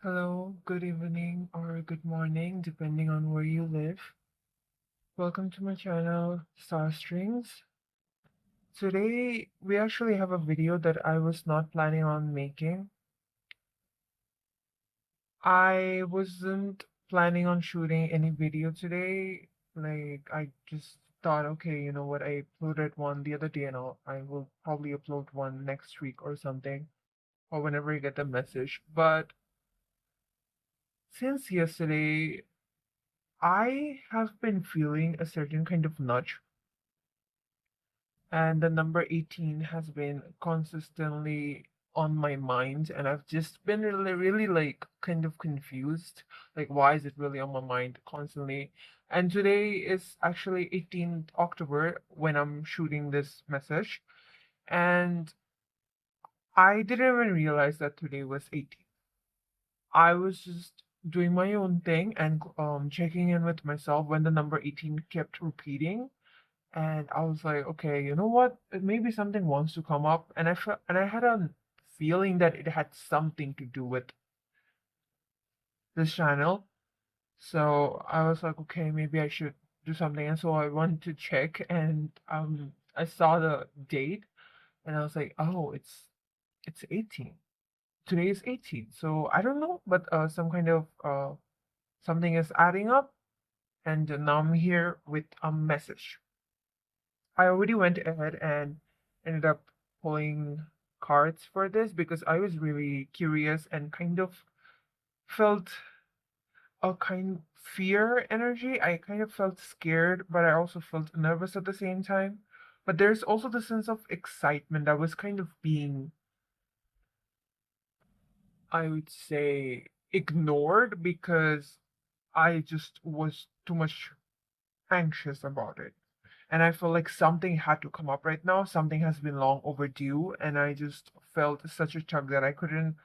Hello, good evening, or good morning, depending on where you live. Welcome to my channel, Starstrings. Today, we actually have a video that I was not planning on making. I wasn't planning on shooting any video today. I just thought, okay, you know what, I uploaded one the other day, and I will probably upload one next week or something, or whenever I get the message. But since yesterday, I have been feeling a certain kind of nudge, and the number 18 has been consistently on my mind, and I've just been really like kind of confused. Like, why is it really on my mind constantly? And today is actually 18th October when I'm shooting this message, and I didn't even realize that today was 18. I was just doing my own thing and checking in with myself when the number 18 kept repeating. And I was like, okay, you know what? Maybe something wants to come up, and I had a feeling that it had something to do with this channel. So I was like, okay, maybe I should do something. And so I went to check, and I saw the date, and I was like, oh, it's 18. Today is 18. So I don't know, but some kind of something is adding up, and now I'm here with a message. I already went ahead and ended up pulling cards for this because I was really curious and kind of felt a kind fear energy. I kind of felt scared, but I also felt nervous at the same time. But there's also the sense of excitement that was kind of being, I would say, ignored because I just was too much anxious about it. And I felt like something had to come up right now. Something has been long overdue, and I just felt such a tug that I couldn't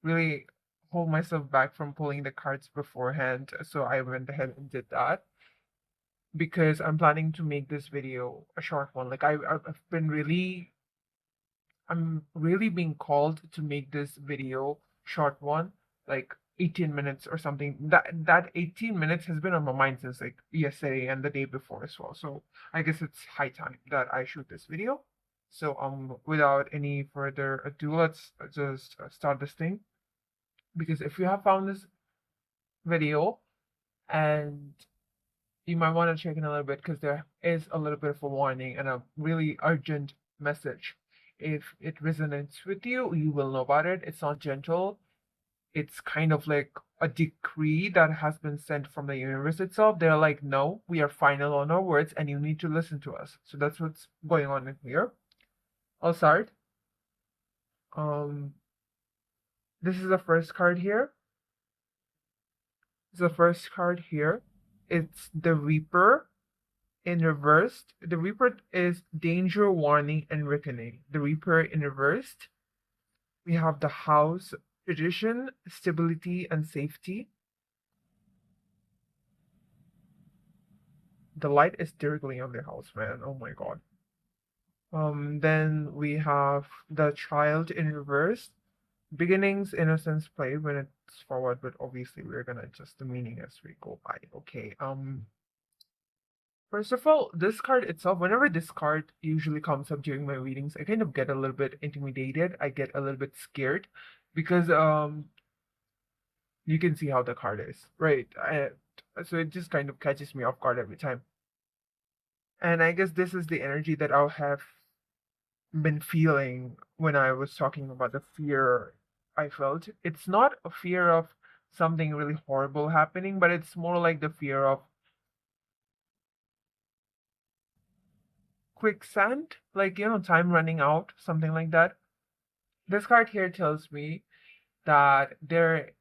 really hold myself back from pulling the cards beforehand. So I went ahead and did that because I'm planning to make this video a short one. I've been really, I'm really being called to make this video short one, like 18 minutes or something. That 18 minutes has been on my mind since like yesterday and the day before as well. So I guess it's high time that I shoot this video. So without any further ado, let's just start this thing. Because if you have found this video and you might want to check in a little bit because there is a little bit of a warning and a really urgent message. If it resonates with you, you will know about it. It's not gentle. It's kind of like a decree that has been sent from the universe itself. They're like, no, we are final on our words and you need to listen to us. So that's what's going on in here. I'll start. Um, this is the first card here. This is the first card here. It's the Reaper in reversed. The Reaper is danger, warning, and reckoning. The Reaper in reversed. We have the House, tradition, stability, and safety. The light is directly on the house, man. Oh my god. Then we have the Child in reverse. Beginnings, innocence, play when it's forward, but obviously we're gonna adjust the meaning as we go by. Okay. First of all, this card itself, whenever this card usually comes up during my readings, I kind of get a little bit intimidated. I get a little bit scared because you can see how the card is, right? So it just kind of catches me off guard every time. And I guess this is the energy that I'll have been feeling when I was talking about the fear I felt. It's not a fear of something really horrible happening, but it's more like the fear of quicksand, like, time running out, something like that. This card here tells me that there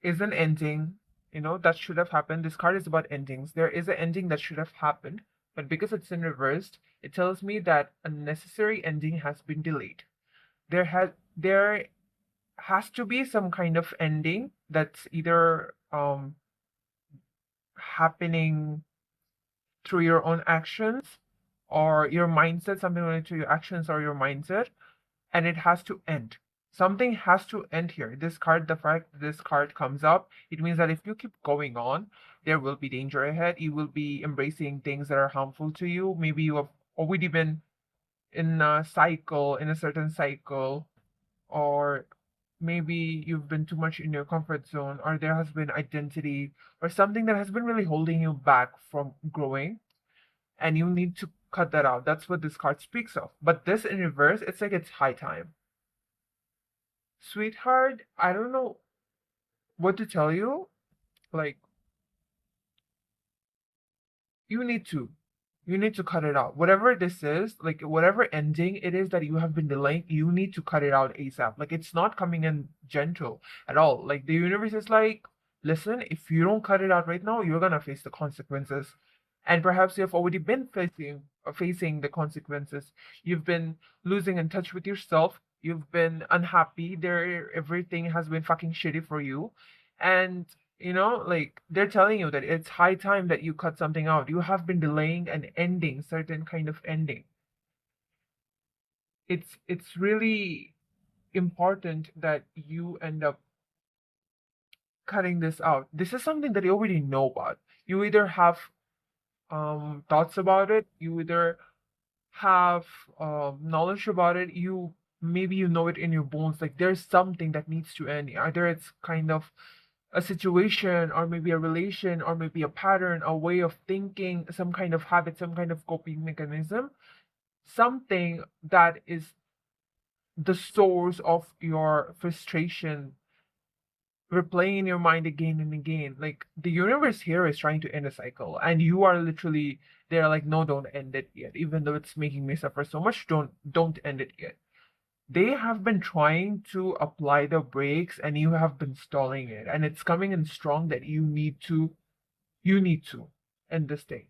is an ending, that should have happened. This card is about endings. There is an ending that should have happened, but because it's in reversed, it tells me that a necessary ending has been delayed. There has to be some kind of ending that's either happening through your own actions or your mindset, something related to your actions or your mindset, and it has to end. Something has to end here. This card, the fact this card comes up, it means that if you keep going on, there will be danger ahead. You will be embracing things that are harmful to you. Maybe you have already been in a cycle, in a certain cycle, or maybe you've been too much in your comfort zone, or there has been identity or something that has been really holding you back from growing, and you need to cut that out. That's what this card speaks of. But this in reverse, it's like it's high time. Sweetheart, I don't know what to tell you. Like, you need to. You need to cut it out. Whatever this is, like whatever ending it is that you have been delaying, you need to cut it out ASAP. Like it's not coming in gentle at all. Like the universe is like, listen, if you don't cut it out right now, you're gonna face the consequences. And perhaps you have already been facing the consequences. You've been losing in touch with yourself. You've been unhappy. Everything has been fucking shitty for you. And like they're telling you that it's high time that you cut something out. You have been delaying an ending, certain kind of ending. It's really important that you end up cutting this out. This is something that you already know about. You either have thoughts about it, you either have knowledge about it, maybe you know it in your bones, like there's something that needs to end. Either it's kind of a situation, or maybe a relation, or maybe a pattern, a way of thinking, some kind of habit, some kind of coping mechanism, something that is the source of your frustration replaying in your mind again and again. Like the universe here is trying to end a cycle, and you are literally they're like, no, don't end it yet. Even though it's making me suffer so much, don't end it yet. They have been trying to apply the brakes, and you have been stalling it, and it's coming in strong that you need to end this thing.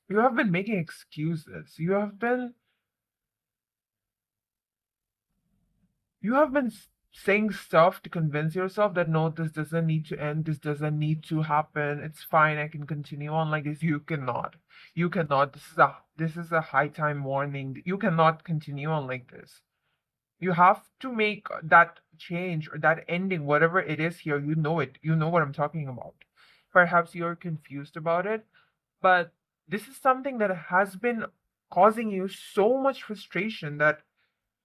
You have been making excuses. You have been saying stuff to convince yourself that no, this doesn't need to end, this doesn't need to happen, it's fine, I can continue on like this. You cannot. This is a high time warning. You cannot continue on like this. You have to make that change or that ending, whatever it is here. You know it. You know what I'm talking about. Perhaps you're confused about it, but this is something that has been causing you so much frustration that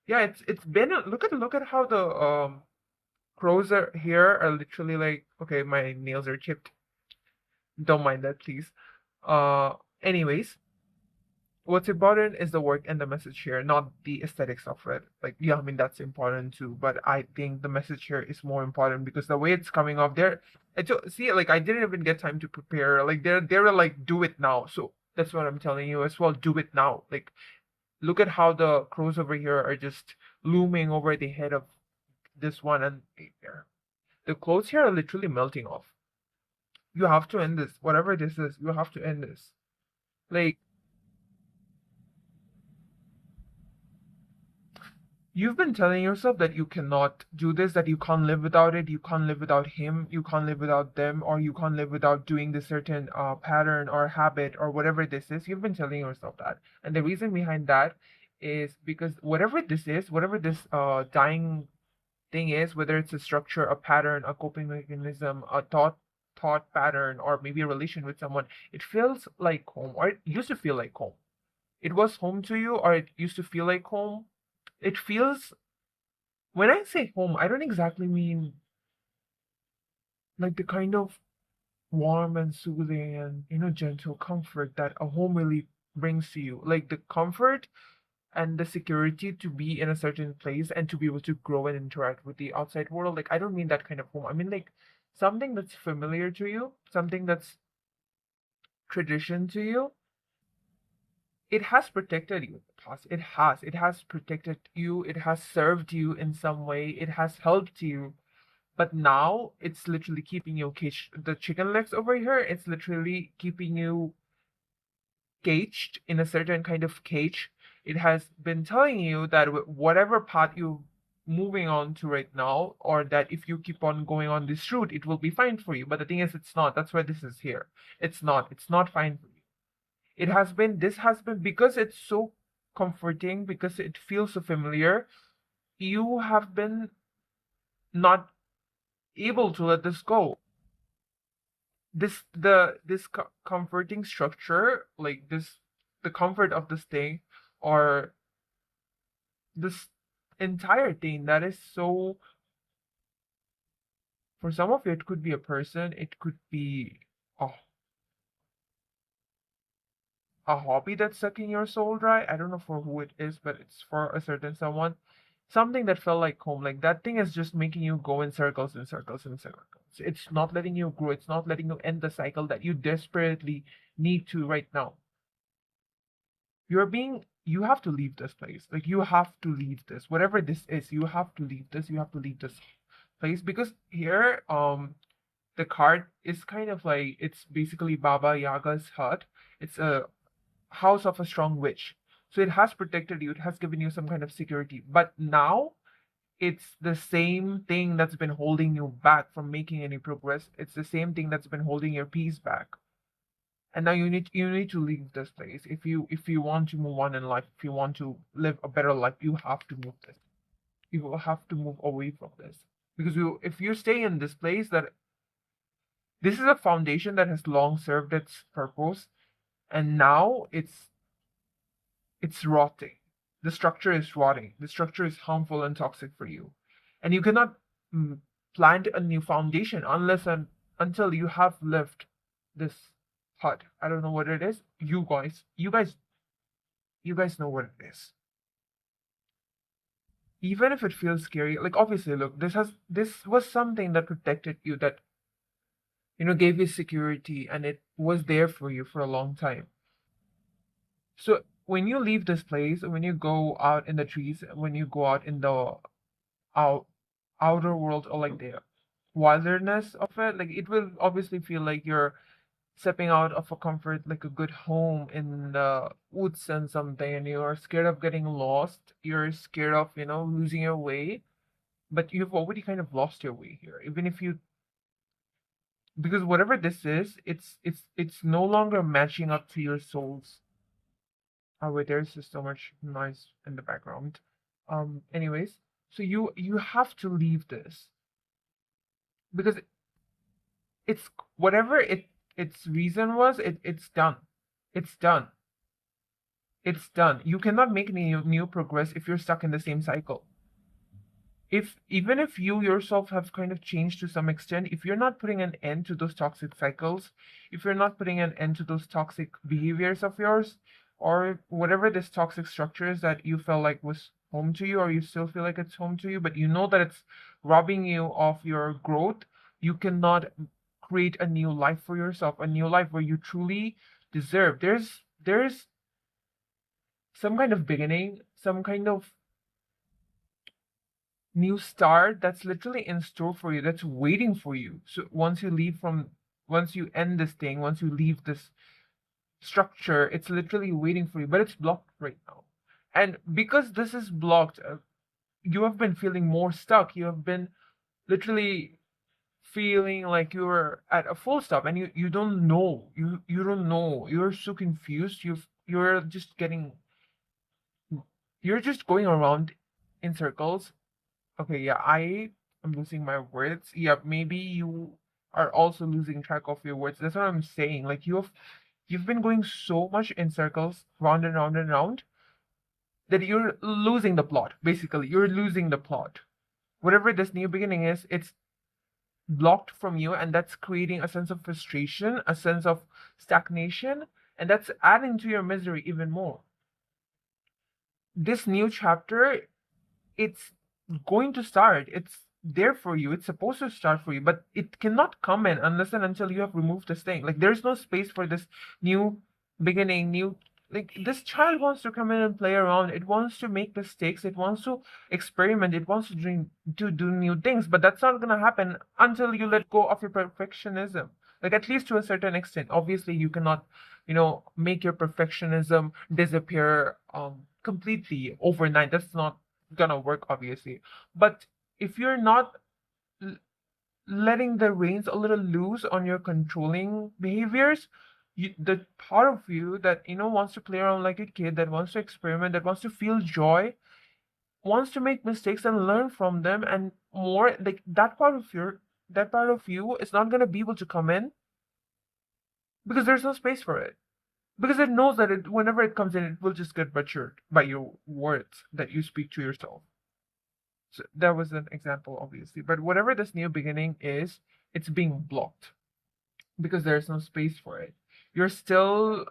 yeah, it's been look at how the crows are here are literally like, okay, my nails are chipped. Don't mind that, please. Uh, anyways, what's important is the work and the message here, not the aesthetics of it. Like, yeah, I mean that's important too, but I think the message here is more important because the way it's coming off there, see, like I didn't even get time to prepare. Like they're like, do it now. So that's what I'm telling you as well. Do it now. Like, look at how the crows over here are just looming over the head of this one, and the clothes here are literally melting off. You have to end this. Whatever this is, you have to end this. Like, you've been telling yourself that you cannot do this, that you can't live without it, you can't live without him, you can't live without them, or you can't live without doing this certain pattern or habit or whatever this is. You've been telling yourself that. And the reason behind that is because whatever this is, whatever this dying thing is, whether it's a structure, a pattern, a coping mechanism, a thought pattern, or maybe a relation with someone, it feels like home, or it used to feel like home. It was home to you, or it used to feel like home. It feels, when I say home, I don't exactly mean like the kind of warm and soothing and gentle comfort that a home really brings to you. Like the comfort and the security to be in a certain place and to be able to grow and interact with the outside world. Like, I don't mean that kind of home. I mean like something that's familiar to you, something that's tradition to you. It has protected you in the past. It has protected you. It has served you in some way. It has helped you. But now it's literally keeping you caged. The chicken legs over here, it's literally keeping you caged in a certain kind of cage. It has been telling you that whatever path you're moving on to right now, or that if you keep on going on this route, it will be fine for you. But the thing is, it's not. That's why this is here. It's not. It's not fine for you. This has been because it's so comforting, because it feels so familiar. you have been not able to let this go. This comforting structure, like this, the comfort of this thing, or this entire thing that is so, for some of you it could be a person, it could be a, a hobby that's sucking your soul dry. I don't know for who it is, but it's for a certain someone. Something that felt like home, like that thing is just making you go in circles and circles and circles. It's not letting you grow, it's not letting you end the cycle that you desperately need to right now. You have to leave this place. Like, you have to leave this, whatever this is. You have to leave this, you have to leave this place, because here, the card is kind of like, it's basically Baba Yaga's hut. It's a house of a strong witch, so it has protected you, it has given you some kind of security, but now it's the same thing that's been holding you back from making any progress. It's the same thing that's been holding your peace back. And now you need to leave this place. If you want to move on in life, if you want to live a better life, you have to move this. You will have to move away from this. Because if you stay in this place, that this is a foundation that has long served its purpose, and now it's rotting. The structure is rotting. The structure is harmful and toxic for you. And you cannot mm, plant a new foundation until you have left this hut. I don't know what it is. You guys know what it is. Even if it feels scary, like, obviously, look, this was something that protected you, that gave you security, and it was there for you for a long time. So when you leave this place, when you go out in the trees, when you go out in the out outer world, or like the wilderness of it, like, it will obviously feel like you're stepping out of a comfort, like a good home in the woods and something, and you're scared of getting lost, you're scared of losing your way, but you've already kind of lost your way here, even if you because whatever this is, it's no longer matching up to your soul's. Oh wait, there's just so much noise in the background. Anyways, so you have to leave this, because it's whatever its reason was, it's done. It's done. It's done. You cannot make any new progress if you're stuck in the same cycle. If even if you yourself have kind of changed to some extent, if you're not putting an end to those toxic cycles, if you're not putting an end to those toxic behaviors of yours, or whatever this toxic structure is that you felt like was home to you, or you still feel like it's home to you, but you know that it's robbing you of your growth, you cannot create a new life for yourself, a new life where you truly deserve. There's some kind of beginning, some kind of new start that's literally in store for you, that's waiting for you. So once you end this thing, once you leave this structure, it's literally waiting for you, but it's blocked right now. And because this is blocked, you have been feeling more stuck. You have been literally feeling like you're at a full stop, and you don't know. You don't know. You're so confused. You're just going around in circles. Okay, yeah, I am losing my words. Yeah, maybe you are also losing track of your words. That's what I'm saying. Like, you've been going so much in circles, round and round and round, that you're losing the plot. Basically, you're losing the plot. Whatever this new beginning is, it's blocked from you, and that's creating a sense of frustration, a sense of stagnation, and that's adding to your misery even more. This new chapter, it's going to start. It's there for you. It's supposed to start for you, but it cannot come in unless and until you have removed this thing. Like, there's no space for this new beginning, new, like, this child wants to come in and play around. It wants to make mistakes. It wants to experiment. It wants to do new things, but that's not gonna happen until you let go of your perfectionism. Like, at least to a certain extent. Obviously, you cannot, make your perfectionism disappear completely overnight. That's not gonna work, obviously. But if you're not l- letting the reins a little loose on your controlling behaviors, the part of you that wants to play around like a kid, that wants to experiment, that wants to feel joy, wants to make mistakes and learn from them, and more like that part of you is not going to be able to come in because there's no space for it, because it knows that whenever it comes in, it will just get butchered by your words that you speak to yourself. So that was an example, obviously, but whatever this new beginning is, it's being blocked because there's no space for it. You're still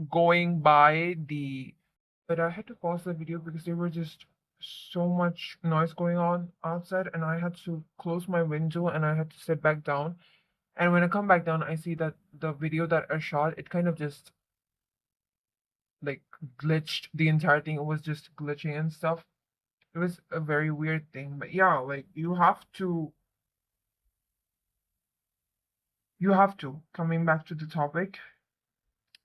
going by the but I had to pause the video because there were just so much noise going on outside, and I had to close my window and I had to sit back down. And when I come back down, I see that the video that I shot, it kind of just like glitched. The entire thing, it was just glitching and stuff. It was a very weird thing. But yeah, like you have to coming back to the topic,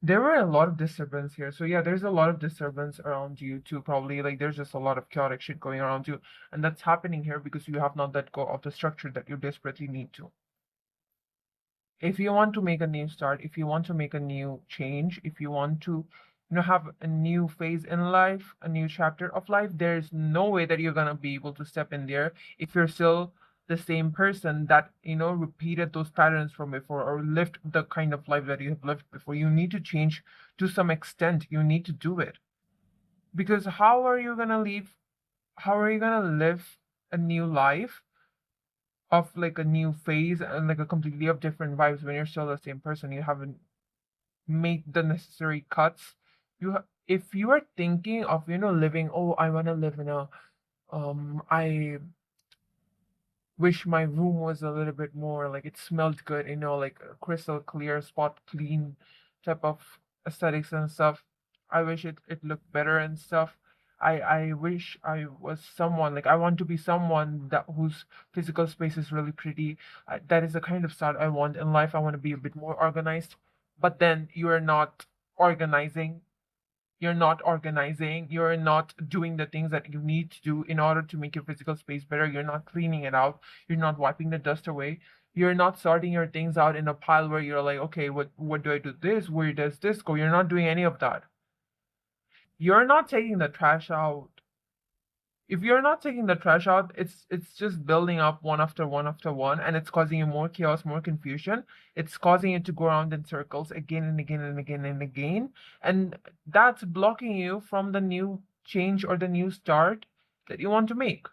there were a lot of disturbance here. So yeah, there's a lot of disturbance around you too, probably. Like there's just a lot of chaotic shit going around you. And that's happening here because you have not let go of the structure that you desperately need to. If you want to make a new start, if you want to make a new change, if you want to, have a new phase in life, a new chapter of life, there's no way that you're gonna be able to step in there if you're still the same person that, repeated those patterns from before or lived the kind of life that you have lived before. You need to change to some extent. You need to do it. Because how are you gonna live a new life of like a new phase and like a completely of different vibes when you're still the same person? You haven't made the necessary cuts. If you are thinking of living, oh, I want to live in a I wish my room was a little bit more like it smelled good, like a crystal clear, spot clean type of aesthetics and stuff. I wish it looked better and stuff. I wish I was someone like I want to be someone that whose physical space is really pretty. That is the kind of style I want in life. I want to be a bit more organized. But then organizing you're not doing the things that you need to do in order to make your physical space better. You're not cleaning it out, you're not wiping the dust away, you're not sorting your things out in a pile where you're like, okay, what do I do this, where does this go? You're not doing any of that. You're not taking the trash out. If you're not taking the trash out, it's just building up one after one after one, and it's causing you more chaos, more confusion. It's causing you to go around in circles again and again and again and again, and that's blocking you from the new change or the new start that you want to make.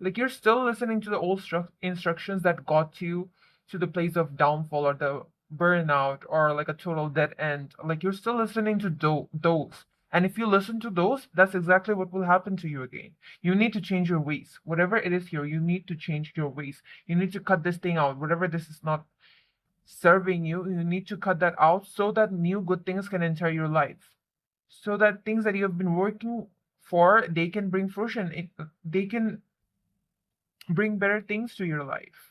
Like you're still listening to the old instructions that got you to the place of downfall or the burnout or like a total dead end. Like you're still listening to those. And if you listen to those, that's exactly what will happen to you again. You need to change your ways. Whatever it is here, you need to change your ways. You need to cut this thing out. Whatever this is not serving you, you need to cut that out so that new good things can enter your life. So that things that you have been working for, they can bring fruition. They can bring better things to your life.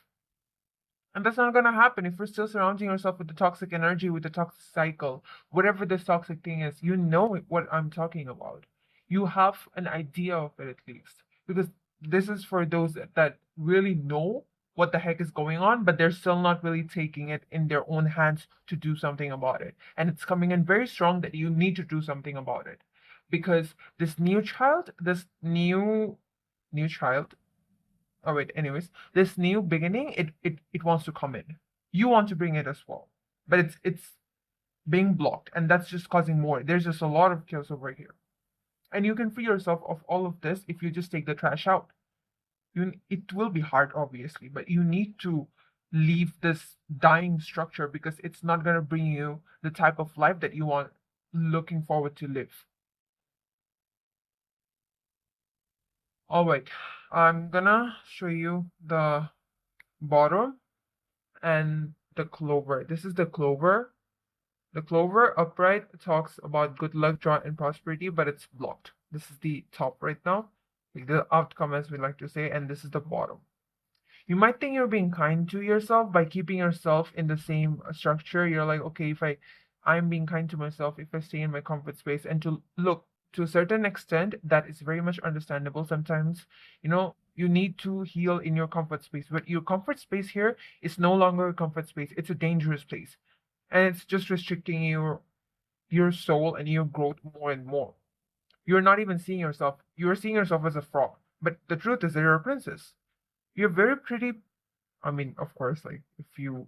And that's not going to happen if you're still surrounding yourself with the toxic energy, with the toxic cycle, whatever this toxic thing is. You know what I'm talking about. You have an idea of it at least. Because this is for those that really know what the heck is going on, but they're still not really taking it in their own hands to do something about it. And it's coming in very strong that you need to do something about it. Because this new child, oh wait, anyways, this new beginning, it wants to come in. You want to bring it as well, but it's being blocked, and that's just causing more. There's just a lot of chaos over here, and you can free yourself of all of this if you just take the trash out. It will be hard, obviously, but you need to leave this dying structure because it's not gonna bring you the type of life that you want, looking forward to live. All right, I'm gonna show you the bottom and the clover. This is the clover. The clover upright talks about good luck, joy, and prosperity, but it's blocked. This is the top right now, like the outcome, as we like to say, and this is the bottom. You might think you're being kind to yourself by keeping yourself in the same structure. You're like, okay, if I'm being kind to myself if I stay in my comfort space, and to look to a certain extent, that is very much understandable. Sometimes, you need to heal in your comfort space, but your comfort space here is no longer a comfort space. It's a dangerous place, and it's just restricting your soul and your growth more and more. You're not even seeing yourself. You're seeing yourself as a frog. But the truth is that you're a princess. You're very pretty. I mean, of course, like if you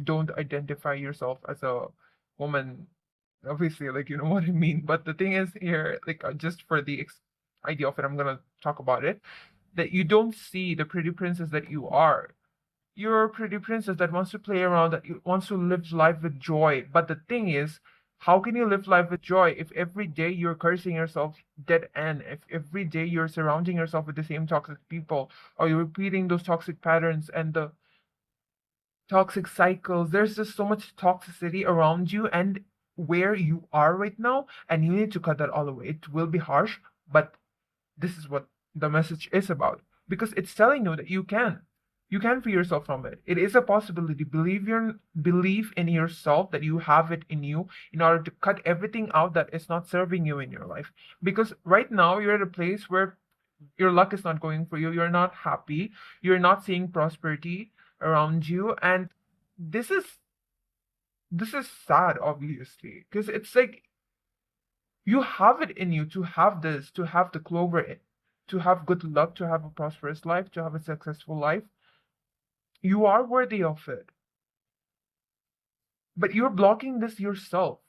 don't identify yourself as a woman, obviously, like you know what I mean. But the thing is here, like just for the idea of it, I'm gonna talk about it. That you don't see the pretty princess that you are. You're a pretty princess that wants to play around, that wants to live life with joy. But the thing is, how can you live life with joy if every day you're cursing yourself dead end? If every day you're surrounding yourself with the same toxic people, or you're repeating those toxic patterns and the toxic cycles? There's just so much toxicity around you and where you are right now, and you need to cut that all away. It will be harsh, but this is what the message is about, because it's telling you that you can free yourself from it. It is a possibility. Believe in yourself that you have it in you in order to cut everything out that is not serving you in your life. Because right now you're at a place where your luck is not going for you, you're not happy, you're not seeing prosperity around you, and this is this is sad, obviously, because it's like you have it in you to have this, to have the clover, to have good luck, to have a prosperous life, to have a successful life. You are worthy of it. But you're blocking this yourself.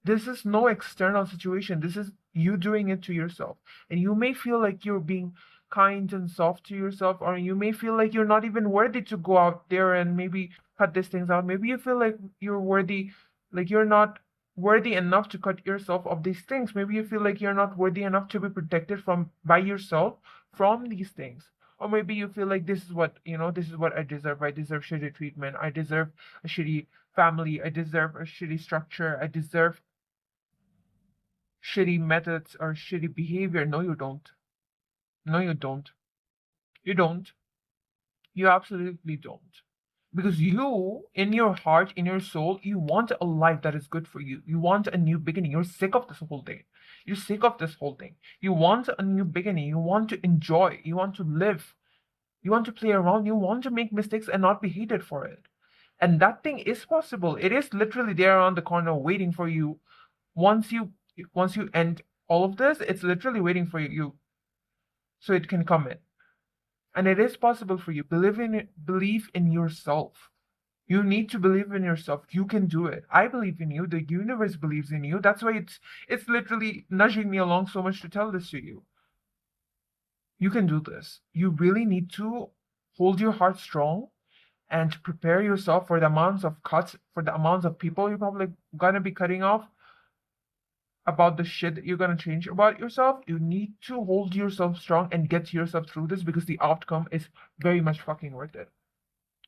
This is no external situation. This is you doing it to yourself. And you may feel like you're being kind and soft to yourself, or you may feel like you're not even worthy to go out there and maybe cut these things out. Maybe you feel like you're worthy, like you're not worthy enough to cut yourself of these things. Maybe you feel like you're not worthy enough to be protected from by yourself from these things. Or maybe you feel like this is what I deserve. I deserve shitty treatment. I deserve a shitty family. I deserve a shitty structure. I deserve shitty methods or shitty behavior. No, you don't. No, you don't. You don't. You absolutely don't. Because you, in your heart, in your soul, you want a life that is good for you. You want a new beginning. You're sick of this whole thing. You're sick of this whole thing. You want a new beginning. You want to enjoy. You want to live. You want to play around. You want to make mistakes and not be hated for it. And that thing is possible. It is literally there around the corner waiting for you. Once you once you end all of this, it's literally waiting for you so it can come in. And it is possible for you. Believe in yourself. You need to believe in yourself. You can do it. I believe in you. The universe believes in you. That's why it's literally nudging me along so much to tell this to you. You can do this. You really need to hold your heart strong and prepare yourself for the amounts of cuts, for the amounts of people you're probably gonna be cutting off, about the shit that you're gonna change about yourself. You need to hold yourself strong and get yourself through this, because the outcome is very much fucking worth it.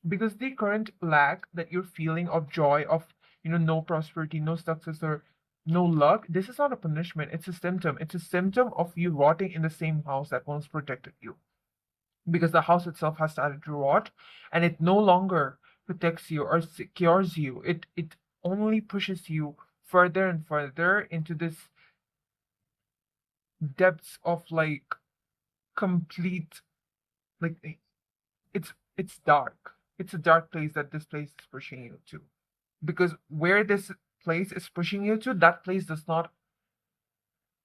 Because the current lack that you're feeling of joy, of no prosperity, no success, or no luck, this is not a punishment. It's a symptom. It's a symptom of you rotting in the same house that once protected you. Because the house itself has started to rot, and it no longer protects you or secures you. It only pushes you further and further into this depths of like complete, like it's dark. It's a dark place that this place is pushing you to. Because where this place is pushing you to, that place does not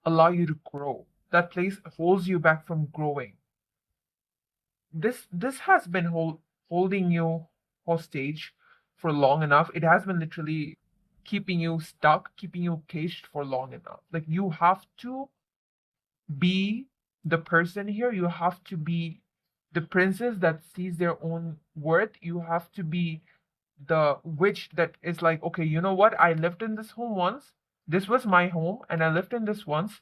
allow you to grow. That place holds you back from growing. This has been holding you hostage for long enough. It has been literally keeping you stuck, keeping you caged for long enough. Like you have to be the person here. You have to be the princess that sees their own worth. You have to be the witch that is like, okay, you know what? I lived in this home once. This was my home, and I lived in this once,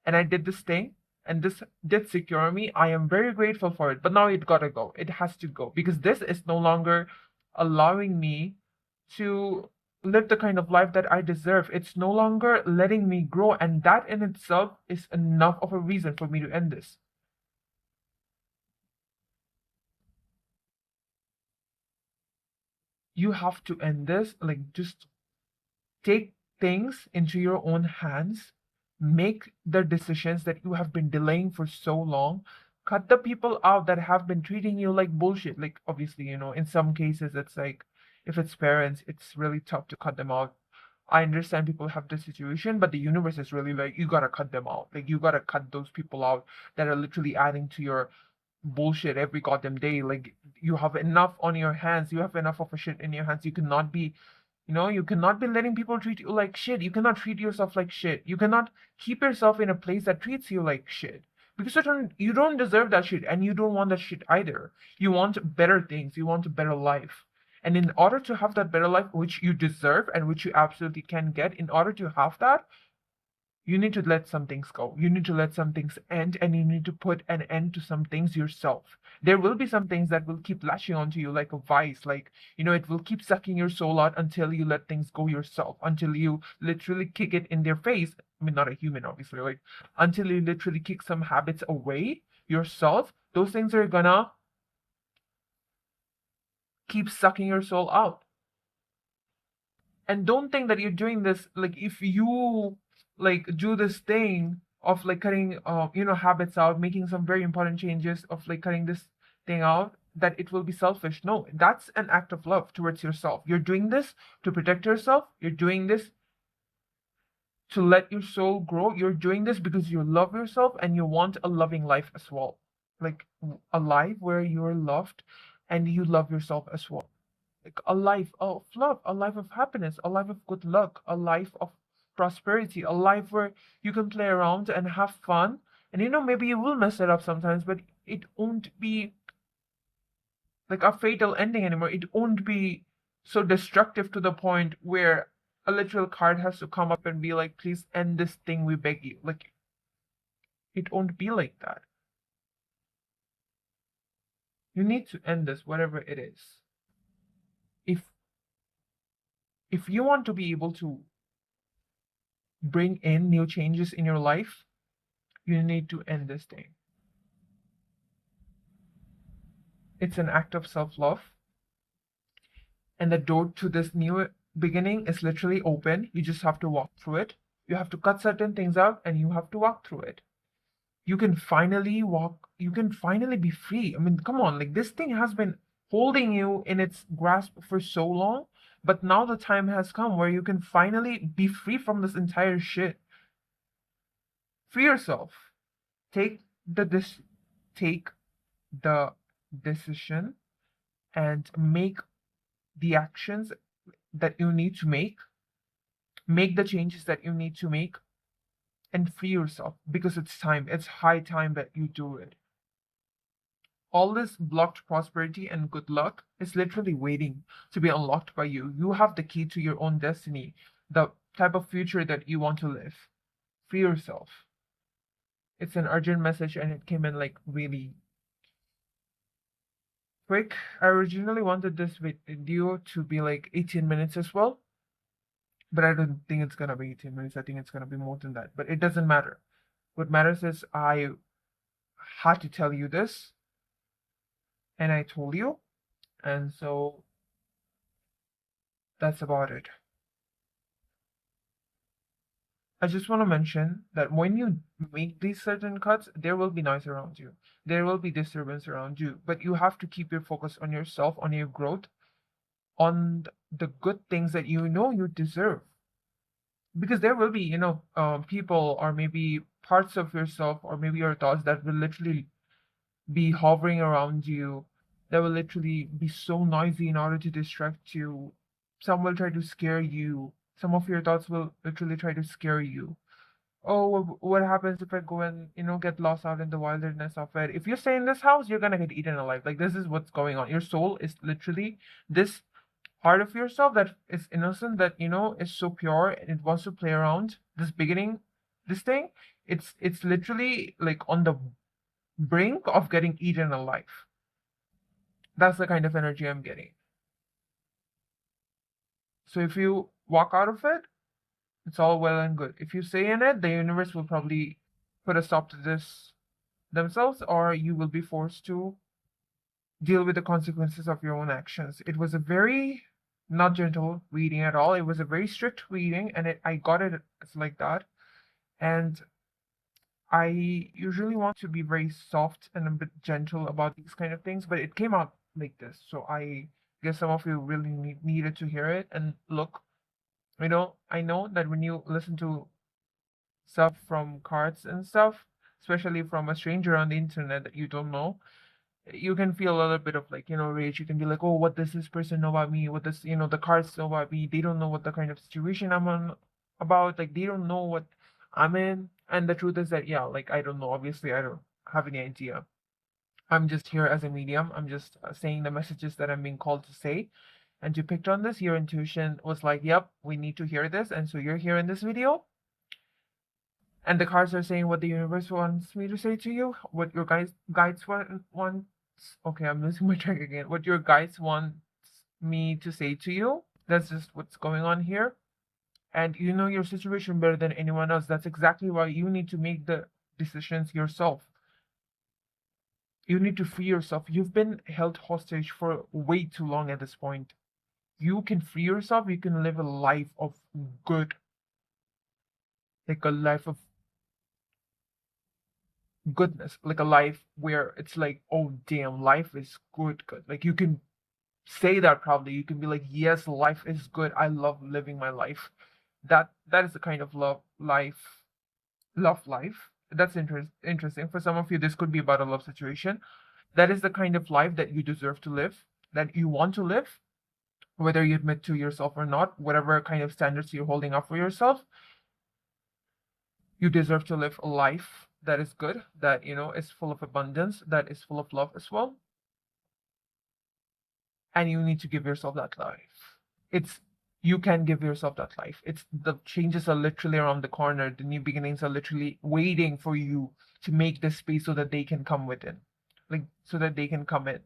and I did this thing, and this did secure me. I am very grateful for it. But now it gotta go. It has to go, because this is no longer allowing me to live the kind of life that I deserve. It's no longer letting me grow, and that in itself is enough of a reason for me to end this. You have to end this. Like, just take things into your own hands, make the decisions that you have been delaying for so long, cut the people out that have been treating you like bullshit. Like, obviously, in some cases, it's like if it's parents, it's really tough to cut them out. I understand people have this situation, but the universe is really like, you gotta cut them out. Like, you gotta cut those people out that are literally adding to your bullshit every goddamn day. Like, you have enough on your hands. You have enough of a shit in your hands. You cannot be, you cannot be letting people treat you like shit. You cannot treat yourself like shit. You cannot keep yourself in a place that treats you like shit. Because you don't deserve that shit, and you don't want that shit either. You want better things. You want a better life. And in order to have that better life, which you deserve and which you absolutely can get, in order to have that, you need to let some things go. You need to let some things end, and you need to put an end to some things yourself. There will be some things that will keep latching onto you like a vice, like, it will keep sucking your soul out until you let things go yourself, until you literally kick it in their face. I mean, not a human, obviously, like, until you literally kick some habits away yourself. Those things are gonna keep sucking your soul out. And don't think that you're doing this, like, if you like do this thing of like cutting habits out, making some very important changes of like cutting this thing out, that it will be selfish. No, that's an act of love towards yourself. You're doing this to protect yourself. You're doing this to let your soul grow. You're doing this because you love yourself and you want a loving life as well, like a life where you're loved and you love yourself as well, like a life of love, a life of happiness, a life of good luck, a life of prosperity, a life where you can play around and have fun. And maybe you will mess it up sometimes, but it won't be like a fatal ending anymore. It won't be so destructive to the point where a literal card has to come up and be like, please end this thing, we beg you. Like, it won't be like that. You need to end this, whatever it is. If you want to be able to bring in new changes in your life, you need to end this thing. It's an act of self love. And the door to this new beginning is literally open. You just have to walk through it. You have to cut certain things out and you have to walk through it. You can finally walk, you can finally be free. I mean, come on, like, this thing has been holding you in its grasp for so long, but now the time has come where you can finally be free from this entire shit. Free yourself. Take the this take the decision and make the actions that you need to make the changes that you need to make, and free yourself, because it's time. It's high time that you do it. All this blocked prosperity and good luck is literally waiting to be unlocked by you. You have the key to your own destiny, the type of future that you want to live. Free yourself. It's an urgent message, and it came in like really quick. I originally wanted this video to be like 18 minutes as well, but I don't think it's gonna be 18 minutes. I think it's gonna be more than that, but it doesn't matter. What matters is I had to tell you this, and I told you, and so that's about it. I just want to mention that when you make these certain cuts, there will be noise around you. There will be disturbance around you, but you have to keep your focus on yourself, on your growth, on the good things that you deserve. Because there will be, people, or maybe parts of yourself, or maybe your thoughts that will literally be hovering around you, that will literally be so noisy in order to distract you. Some will try to scare you. Some of your thoughts will literally try to scare you. Oh, what happens if I go and, get lost out in the wilderness of it? If you stay in this house, you're gonna get eaten alive. Like, this is what's going on. Your soul is literally this part of yourself that is innocent, that, is so pure, and it wants to play around. This beginning, this thing, it's literally like on the brink of getting eaten alive. That's the kind of energy I'm getting. So if you walk out of it, it's all well and good. If you stay in it, the universe will probably put a stop to this themselves, or you will be forced to deal with the consequences of your own actions. It was a very not gentle reading at all. It was a very strict reading, and I got it as like that. And I usually want to be very soft and a bit gentle about these kind of things, but it came out like this. So I guess some of you really needed to hear it. And look, You know, I know that when you listen to stuff from cards and stuff, especially from a stranger on the internet that you don't know, you can feel a little bit of like, rage. You can be like, oh, what does this person know about me? What does, the cards know about me? They don't know what the kind of situation I'm on about. Like, they don't know what I'm in. And the truth is that, yeah, like, I don't know. Obviously, I don't have any idea. I'm just here as a medium. I'm just saying the messages that I'm being called to say. And you picked on this. Your intuition was like, yep, we need to hear this. And so you're here in this video. And the cards are saying what the universe wants me to say to you, what your guides wants. Okay, I'm losing my track again. What your guides want me to say to you. That's just what's going on here. And you know your situation better than anyone else. That's exactly why you need to make the decisions yourself. You need to free yourself. You've been held hostage for way too long at this point. You can free yourself. You can live a life of good, like a life of goodness, like a life where it's like, oh damn, life is good. Like you can say that proudly. You can be like, yes, life is good. I love living my life. That is the kind of love life. That's interesting. For some of you, this could be about a love situation. That is the kind of life that you deserve to live, that you want to live, whether you admit to yourself or not, whatever kind of standards you're holding up for yourself. You deserve to live a life that is good, that is full of abundance, that is full of love as well. And you need to give yourself that life. It's You can give yourself that life. It's the changes are literally around the corner. The new beginnings are literally waiting for you to make the space so that they can come within. Like so that they can come in.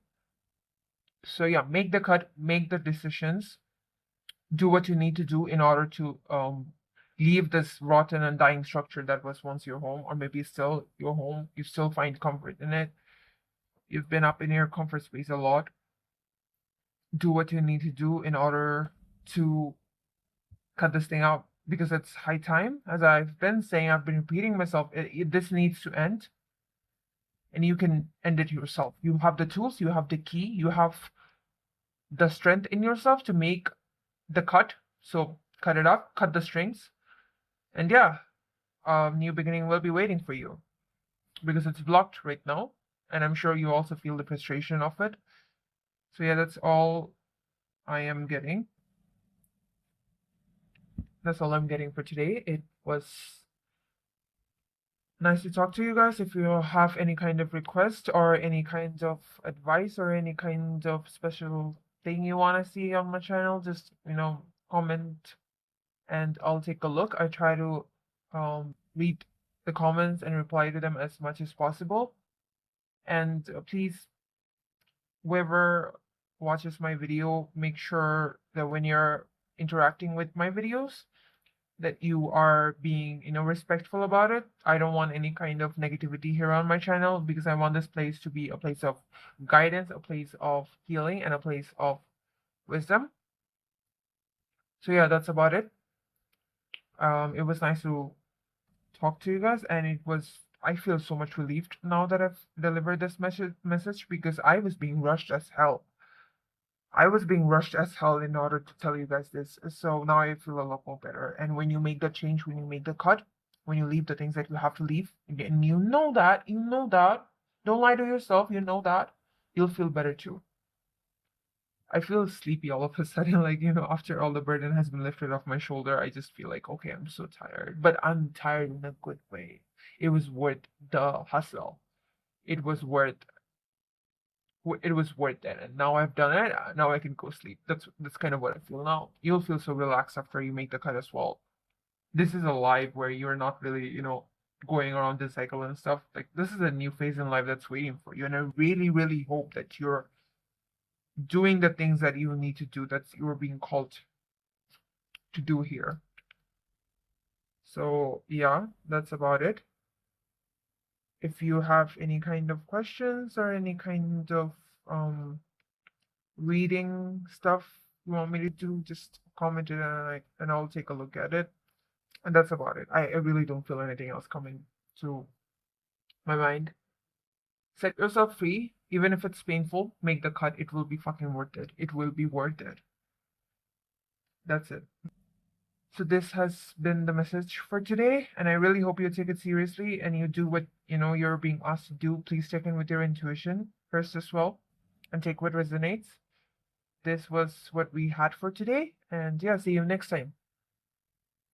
So yeah, make the cut, make the decisions, do what you need to do in order to leave this rotten and dying structure that was once your home, or maybe still your home. You still find comfort in it. You've been up in your comfort space a lot. Do what you need to do in order to cut this thing out, because it's high time. As I've been saying, I've been repeating myself, this needs to end, and you can end it yourself. You have the tools, you have the key, you have the strength in yourself to make the cut. So cut it up, cut the strings, and yeah, new beginning will be waiting for you, because it's blocked right now, and I'm sure you also feel the frustration of it. So yeah, that's all I am getting. That's all I'm getting for today. It was nice to talk to you guys. If you have any kind of request or any kind of advice or any kind of special thing you want to see on my channel, just comment and I'll take a look. I try to read the comments and reply to them as much as possible. And please, whoever watches my video, make sure that when you're interacting with my videos, that you are being respectful about it. I don't want any kind of negativity here on my channel, because I want this place to be a place of guidance, a place of healing, and a place of wisdom. So yeah, that's about it. It was nice to talk to you guys, and I feel so much relieved now that I've delivered this message, because I was being rushed as hell. I was being rushed as hell in order to tell you guys this. So now I feel a lot more better. And when you make the change, when you make the cut, when you leave the things that you have to leave, and you know that, don't lie to yourself, you know that, you'll feel better too. I feel sleepy all of a sudden, like, after all the burden has been lifted off my shoulder, I just feel like, okay, I'm so tired. But I'm tired in a good way. It was worth the hustle. It was worth it was worth it, and now I've done it. Now I can go sleep. That's kind of what I feel now. You'll feel so relaxed after you make the cut as well. This is a life where you're not really going around this cycle and stuff. Like, this is a new phase in life that's waiting for you, and I really really hope that you're doing the things that you need to do, that you're being called to do here. So yeah, that's about it. If you have any kind of questions or any kind of reading stuff you want me to do, just comment it, and I'll take a look at it. And that's about it. I really don't feel anything else coming to my mind. Set yourself free, even if it's painful. Make the cut. It will be fucking worth it. It will be worth it. That's it. So this has been the message for today, and I really hope you take it seriously and you do what you're being asked to do. Please check in with your intuition first as well, and take what resonates. This was what we had for today, and yeah, see you next time.